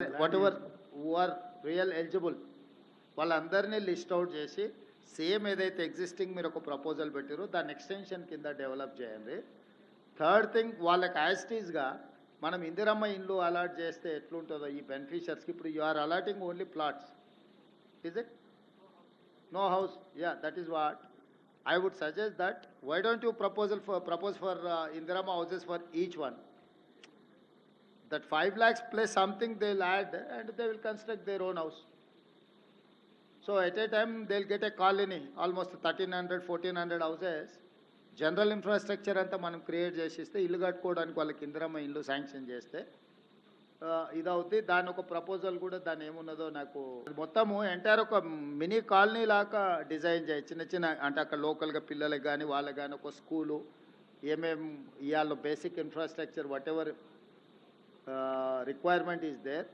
whatever who are real eligible వాళ్ళందరినీ list out చేసి same ఏదైతే ఎగ్జిస్టింగ్ మీరు ఒక ప్రపోజల్ పెట్టారో దాని ఎక్స్టెన్షన్ కింద డెవలప్ చేయండి. థర్డ్ థింగ్ వాళ్ళకి యాజిటీస్గా మనం ఇందిరమ్మ ఇండ్లు అలాట్ చేస్తే ఎట్లుంటుందో ఈ బెనిఫిషియర్స్కి ఇప్పుడు you are allotting only plots, is it? No house. Yeah, that is what I would suggest that why don't you propose for Indirama houses for each one. That 5 lakhs plus something they'll add and they will construct their own house. So at a time they'll get a colony, almost 1300, 1400 houses. General infrastructure అంతా మనం create చేసిస్తే ఇల్లు కట్టుకోవడానికి వాళ్ళకి ఇందిరమ్మ ఇల్లు sanction చేస్తే ఇది అవుతుంది. దాని ఒక ప్రపోజల్ కూడా దాని ఏమున్నదో నాకు మొత్తము ఎంటైర్ ఒక మినీ కాలనీ లాగా డిజైన్ చేయి, చిన్న చిన్న అంటే అక్కడ లోకల్గా పిల్లలకు కానీ వాళ్ళకి కానీ ఒక స్కూలు ఏమేమి ఇవాళ basic infrastructure whatever requirement is there